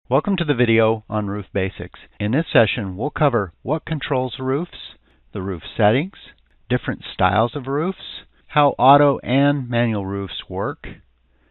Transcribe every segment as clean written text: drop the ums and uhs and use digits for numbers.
Welcome to the video on roof basics. In this session, we'll cover what controls roofs, the roof settings, different styles of roofs, how auto and manual roofs work,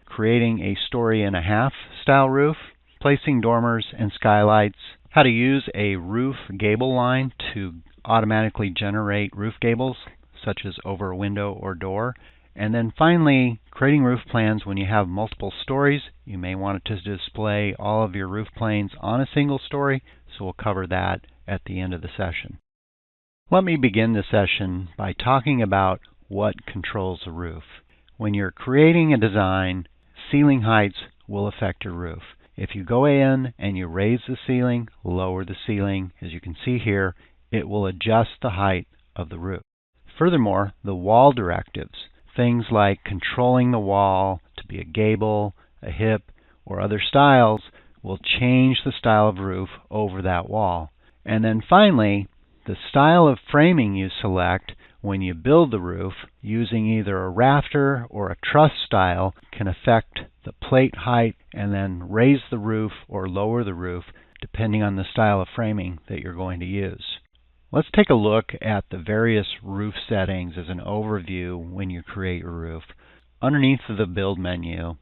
creating a story-and-a-half style roof, placing dormers and skylights, how to use a roof gable line to automatically generate roof gables, such as over a window or door, and then finally, creating roof plans when you have multiple stories. You may want it to display all of your roof planes on a single story, so we'll cover that at the end of the session. Let me begin the session by talking about what controls a roof. When you're creating a design, ceiling heights will affect your roof. If you go in and you raise the ceiling, lower the ceiling, as you can see here, it will adjust the height of the roof. Furthermore, the wall directives, things like controlling the wall to be a gable, a hip, or other styles will change the style of roof over that wall. And then finally, the style of framing you select when you build the roof using either a rafter or a truss style can affect the plate height and then raise the roof or lower the roof depending on the style of framing that you're going to use. Let's take a look at the various roof settings as an overview when you create your roof. Underneath the Build menu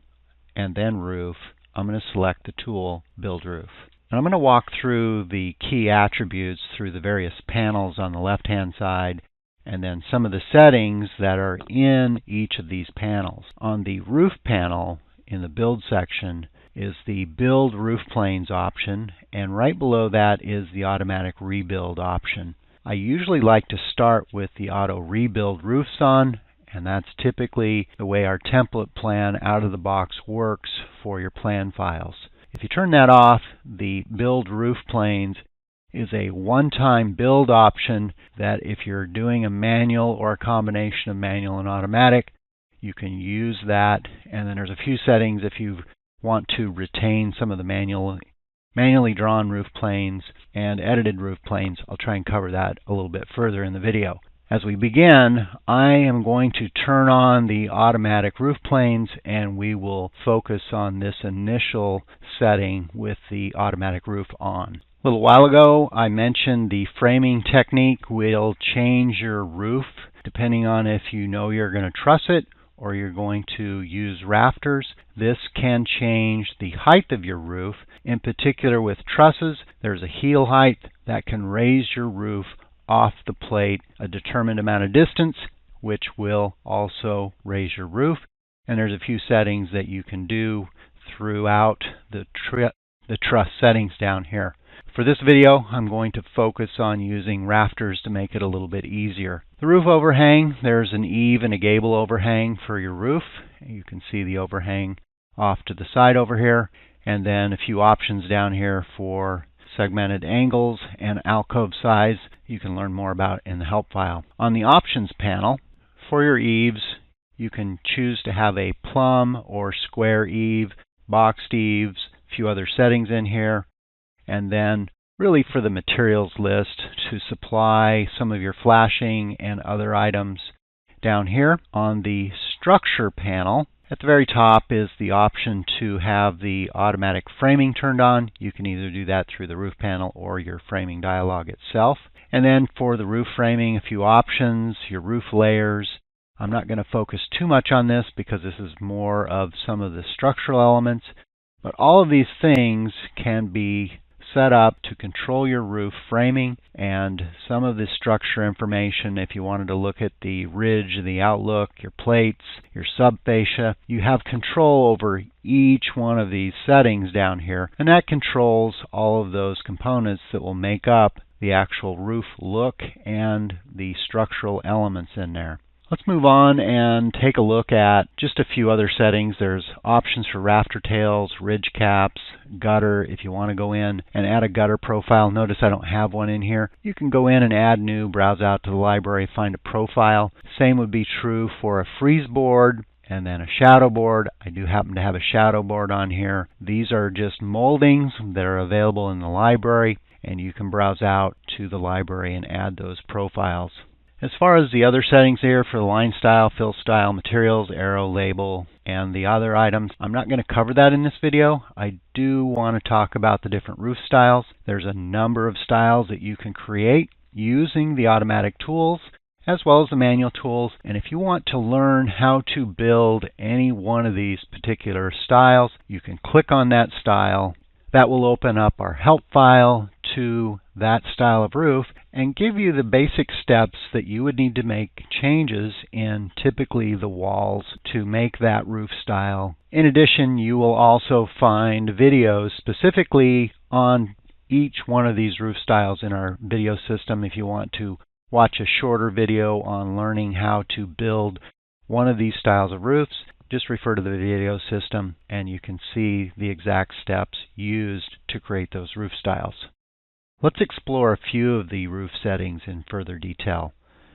and then Roof, I'm going to select the tool Build Roof. And I'm going to walk through the key attributes through the various panels on the left-hand side and then some of the settings that are in each of these panels. On the Roof panel in the Build section is the Build Roof Planes option, and right below that is the Automatic Rebuild option. I usually like to start with the Auto Rebuild Roofs on, and that's typically the way our template plan out of the box works for your plan files. If you turn that off, the Build Roof Planes is a one-time build option that if you're doing a manual or a combination of manual and automatic, you can use that. And then there's a few settings if you want to retain some of the manually drawn roof planes and edited roof planes. I'll try and cover that a little bit further in the video. As we begin, I am going to turn on the automatic roof planes and we will focus on this initial setting with the automatic roof on. A little while ago I mentioned the framing technique will change your roof depending on if you know you're going to truss it or you're going to use rafters. This can change the height of your roof. In particular with trusses, there's a heel height that can raise your roof off the plate a determined amount of distance, which will also raise your roof. And there's a few settings that you can do throughout the truss settings down here. For this video, I'm going to focus on using rafters to make it a little bit easier. The roof overhang, there's an eave and a gable overhang for your roof. You can see the overhang off to the side over here. And then a few options down here for segmented angles and alcove size you can learn more about in the help file. On the options panel, for your eaves, you can choose to have a plumb or square eave, boxed eaves, a few other settings in here. And then really for the materials list to supply some of your flashing and other items down here. On the structure panel, at the very top is the option to have the automatic framing turned on. You can either do that through the roof panel or your framing dialog itself. And then for the roof framing, a few options, your roof layers. I'm not going to focus too much on this because this is more of some of the structural elements. But all of these things can be set up to control your roof framing and some of the structure information. If you wanted to look at the ridge, the outlook, your plates, your subfascia, you have control over each one of these settings down here, and that controls all of those components that will make up the actual roof look and the structural elements in there. Let's move on and take a look at just a few other settings. There's options for rafter tails, ridge caps, gutter. If you want to go in and add a gutter profile, notice I don't have one in here. You can go in and add new, browse out to the library, find a profile. Same would be true for a freeze board and then a shadow board. I do happen to have a shadow board on here. These are just moldings that are available in the library, and you can browse out to the library and add those profiles. As far as the other settings here for the line style, fill style, materials, arrow, label, and the other items, I'm not going to cover that in this video. I do want to talk about the different roof styles. There's a number of styles that you can create using the automatic tools as well as the manual tools. And if you want to learn how to build any one of these particular styles, you can click on that style. That will open up our help file to that style of roof and give you the basic steps that you would need to make changes in typically the walls to make that roof style. In addition, you will also find videos specifically on each one of these roof styles in our video system. If you want to watch a shorter video on learning how to build one of these styles of roofs, just refer to the video system and you can see the exact steps used to create those roof styles. Let's explore a few of the roof settings in further detail.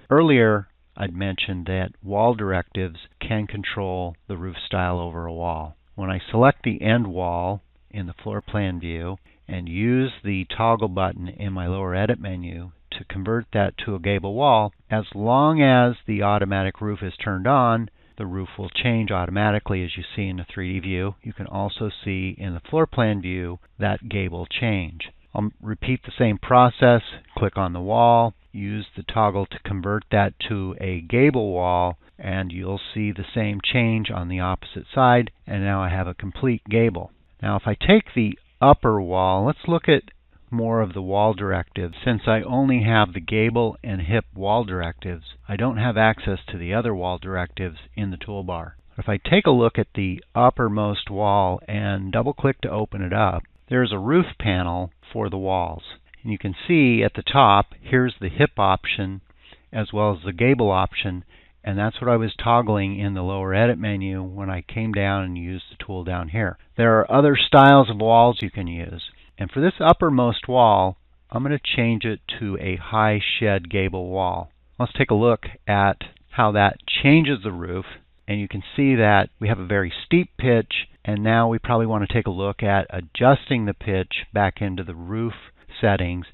Earlier, I'd mentioned that wall directives can control the roof style over a wall. When I select the end wall in the floor plan view and use the toggle button in my lower edit menu to convert that to a gable wall, as long as the automatic roof is turned on, the roof will change automatically as you see in the 3D view. You can also see in the floor plan view that gable change. I'll repeat the same process, click on the wall, use the toggle to convert that to a gable wall, and you'll see the same change on the opposite side, and now I have a complete gable. Now if I take the upper wall, let's look at more of the wall directives. Since I only have the gable and hip wall directives, I don't have access to the other wall directives in the toolbar. If I take a look at the uppermost wall and double click to open it up, there's a roof panel for the walls. And you can see at the top, here's the hip option as well as the gable option, and that's what I was toggling in the lower edit menu when I came down and used the tool down here. There are other styles of walls you can use. And for this uppermost wall, I'm going to change it to a high shed gable wall. Let's take a look at how that changes the roof. And you can see that we have a very steep pitch, and now we probably want to take a look at adjusting the pitch back into the roof settings.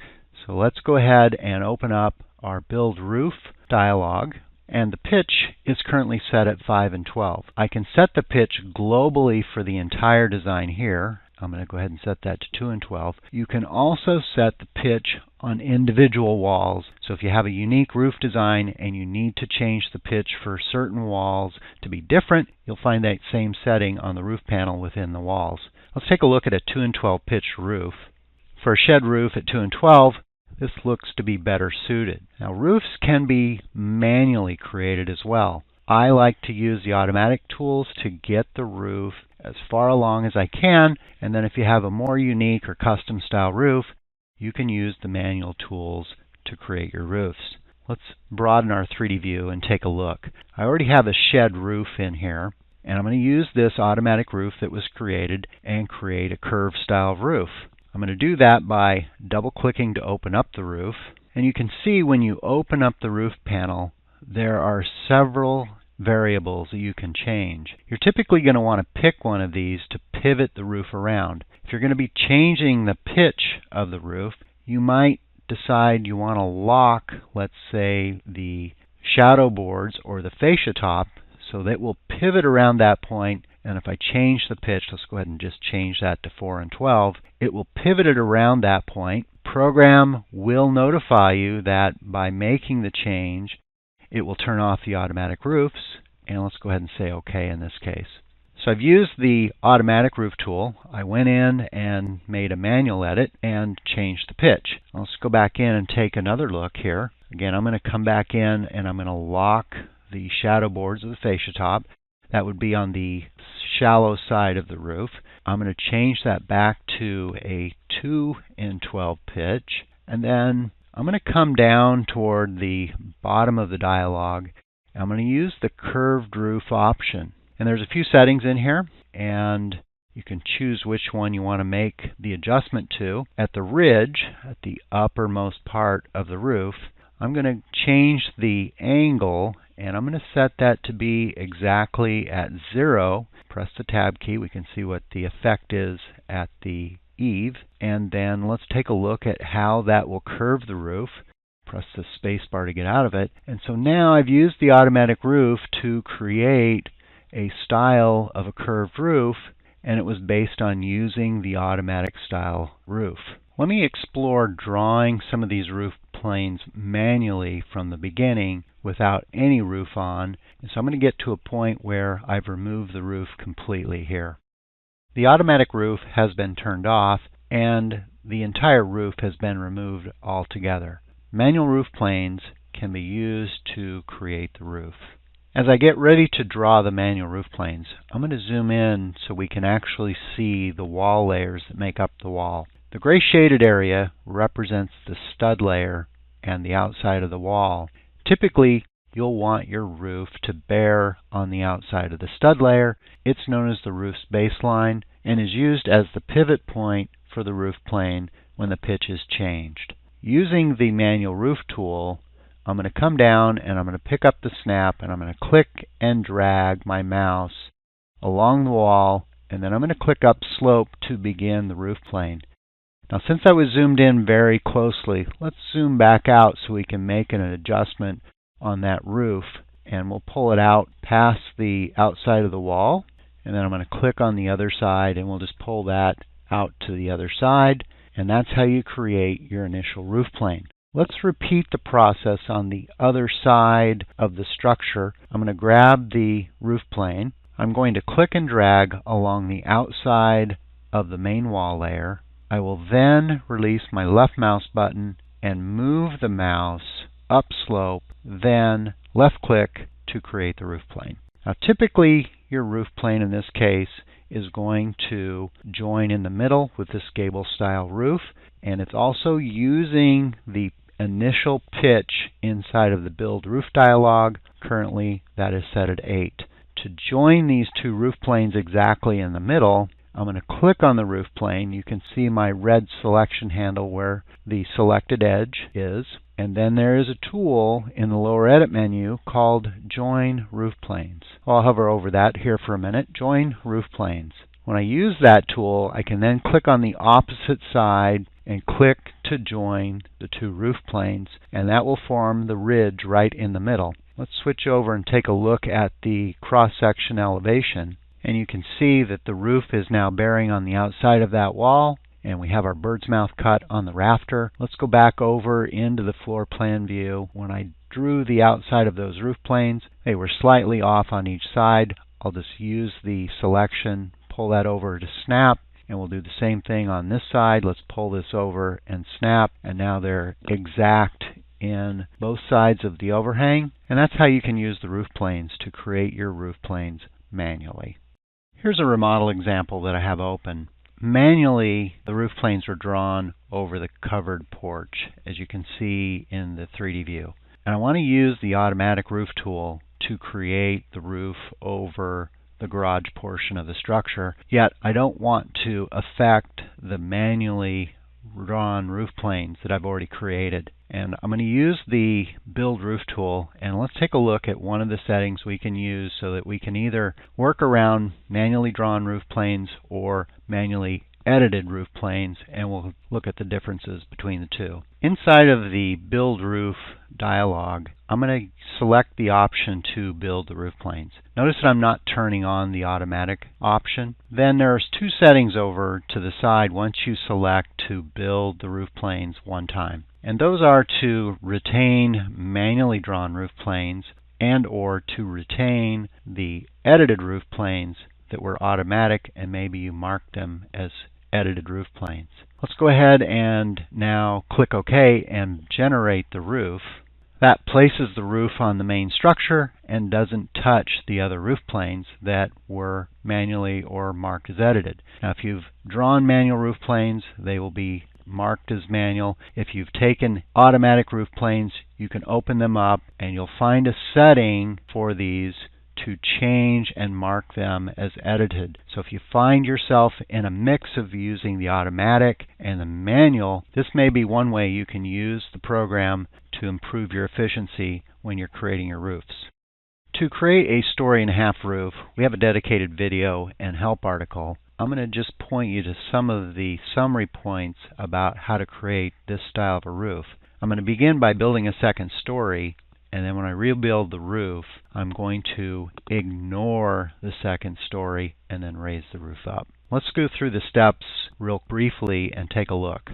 So let's go ahead and open up our Build Roof dialog. And the pitch is currently set at 5 and 12. I can set the pitch globally for the entire design here. I'm going to go ahead and set that to 2 and 12. You can also set the pitch on individual walls. So if you have a unique roof design and you need to change the pitch for certain walls to be different, you'll find that same setting on the roof panel within the walls. Let's take a look at a 2 and 12 pitch roof. For a shed roof at 2 and 12, this looks to be better suited. Now roofs can be manually created as well. I like to use the automatic tools to get the roof as far along as I can, and then if you have a more unique or custom style roof, you can use the manual tools to create your roofs. Let's broaden our 3D view and take a look. I already have a shed roof in here, and I'm going to use this automatic roof that was created and create a curved style roof. I'm going to do that by double clicking to open up the roof, and you can see when you open up the roof panel there are several variables that you can change. You're typically going to want to pick one of these to pivot the roof around. If you're going to be changing the pitch of the roof, you might decide you want to lock, let's say, the shadow boards or the fascia top so that it will pivot around that point. And if I change the pitch, let's go ahead and just change that to 4 and 12, it will pivot it around that point. Program will notify you that by making the change, it will turn off the automatic roofs, and let's go ahead and say OK in this case. So I've used the automatic roof tool. I went in and made a manual edit and changed the pitch. Let's go back in and take another look here. Again, I'm going to come back in and I'm going to lock the shadow boards of the fascia top. That would be on the shallow side of the roof. I'm going to change that back to a 2 in 12 pitch, and then I'm going to come down toward the bottom of the dialog. I'm going to use the curved roof option. And there's a few settings in here, and you can choose which one you want to make the adjustment to. At the ridge, at the uppermost part of the roof, I'm going to change the angle, and I'm going to set that to be exactly at 0. Press the tab key. We can see what the effect is at the eave. And then let's take a look at how that will curve the roof. press the space bar to get out of it. And so now I've used the automatic roof to create a style of a curved roof, and it was based on using the automatic style roof. Let me explore drawing some of these roof planes manually from the beginning without any roof on. And so I'm going to get to a point where I've removed the roof completely here. The automatic roof has been turned off and the entire roof has been removed altogether. Manual roof planes can be used to create the roof. As I get ready to draw the manual roof planes, I'm going to zoom in so we can actually see the wall layers that make up the wall. The gray shaded area represents the stud layer and the outside of the wall. Typically, you'll want your roof to bear on the outside of the stud layer. It's known as the roof's baseline and is used as the pivot point for the roof plane when the pitch is changed. Using the manual roof tool, I'm going to come down and I'm going to pick up the snap and I'm going to click and drag my mouse along the wall, and then I'm going to click up slope to begin the roof plane. Now, since I was zoomed in very closely, let's zoom back out so we can make an adjustment on that roof, and we'll pull it out past the outside of the wall, and then I'm going to click on the other side and we'll just pull that out to the other side, and that's how you create your initial roof plane. Let's repeat the process on the other side of the structure. I'm going to grab the roof plane. I'm going to click and drag along the outside of the main wall layer. I will then release my left mouse button and move the mouse up slope, then left click to create the roof plane. Now typically your roof plane in this case is going to join in the middle with this gable style roof, and it's also using the initial pitch inside of the build roof dialog. Currently that is set at 8. To join these two roof planes exactly in the middle, I'm going to click on the roof plane. You can see my red selection handle where the selected edge is. And then there is a tool in the lower edit menu called Join Roof Planes. I'll hover over that here for a minute. Join Roof Planes. When I use that tool, I can then click on the opposite side and click to join the two roof planes, and that will form the ridge right in the middle. Let's switch over and take a look at the cross-section elevation. And you can see that the roof is now bearing on the outside of that wall, and we have our bird's mouth cut on the rafter. Let's go back over into the floor plan view. When I drew the outside of those roof planes, they were slightly off on each side. I'll just use the selection, pull that over to snap, and we'll do the same thing on this side. Let's pull this over and snap, and now they're exact in both sides of the overhang. And that's how you can use the roof planes to create your roof planes manually. Here's a remodel example that I have open. Manually, the roof planes were drawn over the covered porch, as you can see in the 3D view. And I want to use the automatic roof tool to create the roof over the garage portion of the structure, yet I don't want to affect the manually drawn roof planes that I've already created. And I'm going to use the Build Roof tool, and let's take a look at one of the settings we can use so that we can either work around manually drawn roof planes or manually edited roof planes, and we'll look at the differences between the two. Inside of the Build Roof dialog, I'm going to select the option to build the roof planes. Notice that I'm not turning on the automatic option. Then there's two settings over to the side once you select to build the roof planes one time. And those are to retain manually drawn roof planes and or to retain the edited roof planes that were automatic, and maybe you marked them as edited roof planes. Let's go ahead and now click OK and generate the roof. That places the roof on the main structure and doesn't touch the other roof planes that were manually or marked as edited. Now, if you've drawn manual roof planes, they will be marked as manual. If you've taken automatic roof planes, you can open them up and you'll find a setting for these to change and mark them as edited. So if you find yourself in a mix of using the automatic and the manual, this may be one way you can use the program to improve your efficiency when you're creating your roofs. To create a 1.5-story roof, we have a dedicated video and help article. I'm going to just point you to some of the summary points about how to create this style of a roof. I'm going to begin by building a second story, and then when I rebuild the roof, I'm going to ignore the second story and then raise the roof up. Let's go through the steps real briefly and take a look.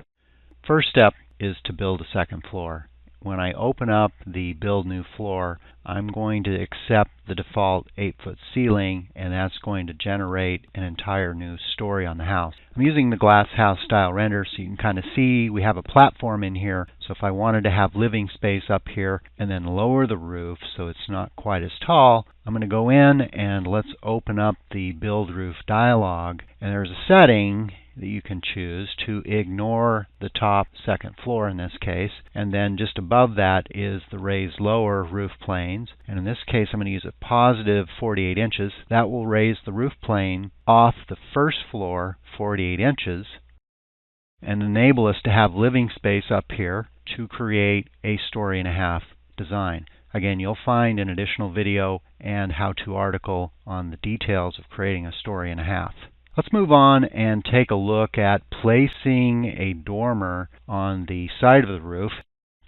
First step is to build a second floor. When I open up the Build New Floor, I'm going to accept the default 8-foot ceiling, and that's going to generate an entire new story on the house. I'm using the glass house style render so you can kind of see we have a platform in here. So if I wanted to have living space up here and then lower the roof so it's not quite as tall, I'm going to go in and let's open up the Build Roof dialog, and there's a setting that you can choose to ignore the top second floor in this case, and then just above that is the raise lower roof planes, and in this case I'm going to use a positive 48 inches. That will raise the roof plane off the first floor 48 inches and enable us to have living space up here to create a story and a half design. Again, you'll find an additional video and how-to article on the details of creating a story and a half. Let's move on and take a look at placing a dormer on the side of the roof.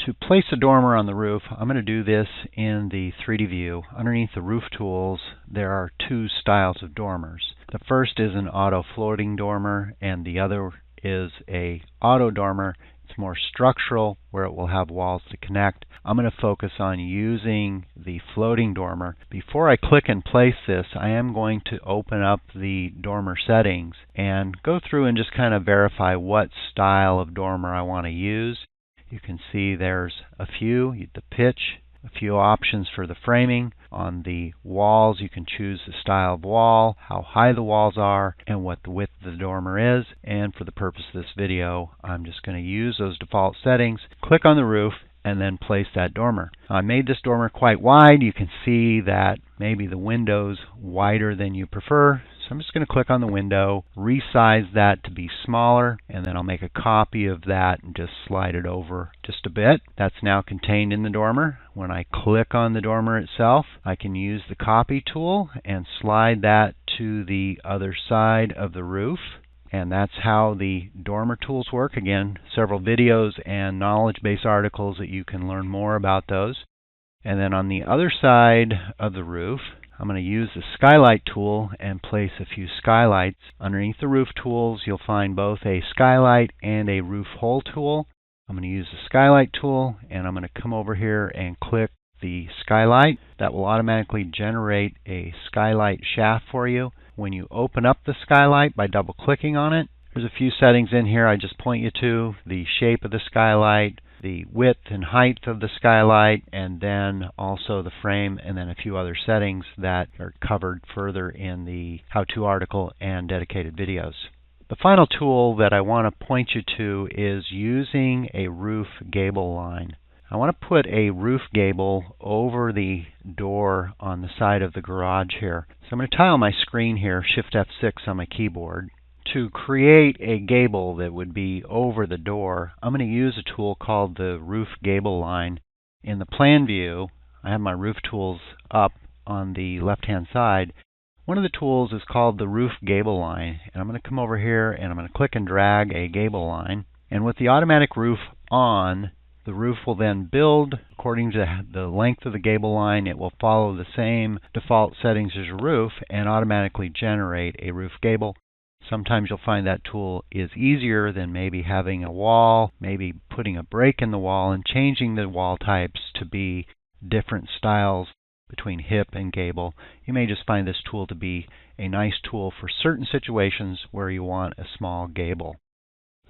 To place a dormer on the roof, I'm going to do this in the 3D view. Underneath the roof tools, there are two styles of dormers. The first is an auto floating dormer, and the other is a auto dormer. It's more structural, where it will have walls to connect. I'm going to focus on using the floating dormer. Before I click and place this, I am going to open up the dormer settings and go through and just kind of verify what style of dormer I want to use. You can see there's a few, the pitch, a few options for the framing. On the walls, you can choose the style of wall, how high the walls are, and what the width of the dormer is. And for the purpose of this video, I'm just going to use those default settings, click on the roof, and then place that dormer. I made this dormer quite wide. You can see that maybe the window's wider than you prefer. So I'm just going to click on the window, resize that to be smaller, and then I'll make a copy of that and just slide it over just a bit. That's now contained in the dormer. When I click on the dormer itself, I can use the copy tool and slide that to the other side of the roof. And that's how the dormer tools work. Again, several videos and knowledge base articles that you can learn more about those. And then on the other side of the roof, I'm going to use the skylight tool and place a few skylights. Underneath the roof tools, you'll find both a skylight and a roof hole tool. I'm going to use the skylight tool, and I'm going to come over here and click the skylight. That will automatically generate a skylight shaft for you. When you open up the skylight by double clicking on it, there's a few settings in here I just point you to: the shape of the skylight, the width and height of the skylight, and then also the frame, and then a few other settings that are covered further in the how-to article and dedicated videos. The final tool that I want to point you to is using a roof gable line. I want to put a roof gable over the door on the side of the garage here. So I'm going to tile my screen here, Shift F6 on my keyboard. To create a gable that would be over the door, I'm going to use a tool called the Roof Gable Line. In the plan view, I have my roof tools up on the left-hand side. One of the tools is called the Roof Gable Line, and I'm going to come over here and I'm going to click and drag a gable line. And with the automatic roof on, the roof will then build according to the length of the gable line. It will follow the same default settings as your roof and automatically generate a roof gable. Sometimes you'll find that tool is easier than maybe having a wall, maybe putting a break in the wall and changing the wall types to be different styles between hip and gable. You may just find this tool to be a nice tool for certain situations where you want a small gable.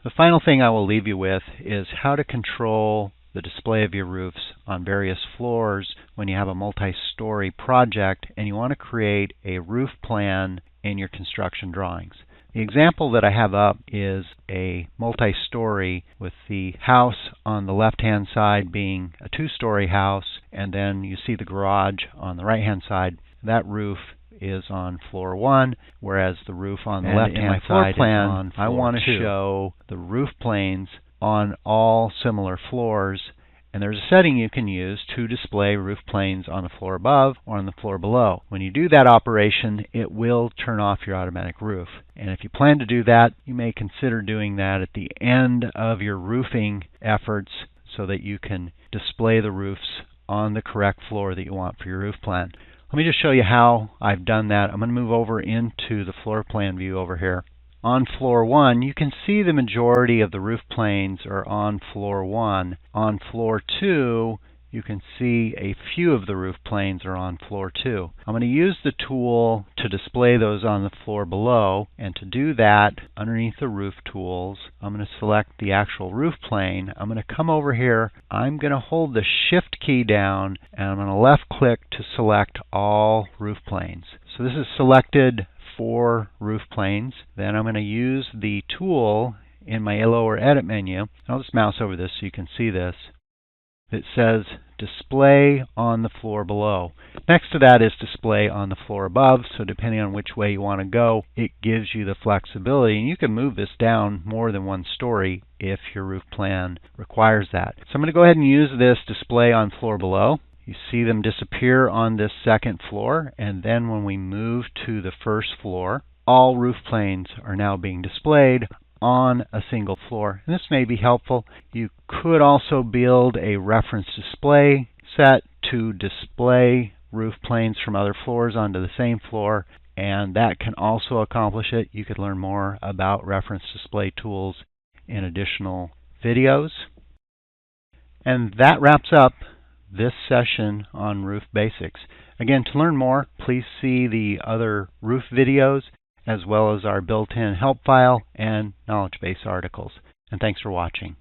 The final thing I will leave you with is how to control the display of your roofs on various floors when you have a multi-story project and you want to create a roof plan in your construction drawings. The example that I have up is a multi-story with the house on the left-hand side being a two-story house, and then you see the garage on the right-hand side. That roof is on floor 1, whereas the roof on the left-hand side is on floor 2. I want to show the roof planes on all similar floors, and there's a setting you can use to display roof planes on the floor above or on the floor below. When you do that operation, it will turn off your automatic roof. And if you plan to do that, you may consider doing that at the end of your roofing efforts so that you can display the roofs on the correct floor that you want for your roof plan. Let me just show you how I've done that. I'm going to move over into the floor plan view over here. On floor 1, you can see the majority of the roof planes are on floor 1. On floor 2, you can see a few of the roof planes are on floor 2. I'm going to use the tool to display those on the floor below, and to do that, underneath the roof tools, I'm going to select the actual roof plane. I'm going to come over here. I'm going to hold the Shift key down, and I'm going to left click to select all roof planes. So this is selected 4 roof planes. Then I'm going to use the tool in my lower edit menu. I'll just mouse over this so you can see this. It says display on the floor below. Next to that is display on the floor above, so depending on which way you want to go, it gives you the flexibility, and you can move this down more than 1 story if your roof plan requires that. So I'm going to go ahead and use this display on floor below. You see them disappear on this second floor, and then when we move to the first floor, all roof planes are now being displayed on a single floor. And this may be helpful. You could also build a reference display set to display roof planes from other floors onto the same floor, and that can also accomplish it. You could learn more about reference display tools in additional videos. And that wraps up this session on roof basics. Again, to learn more, please see the other roof videos as well as our built-in help file and knowledge base articles. And thanks for watching.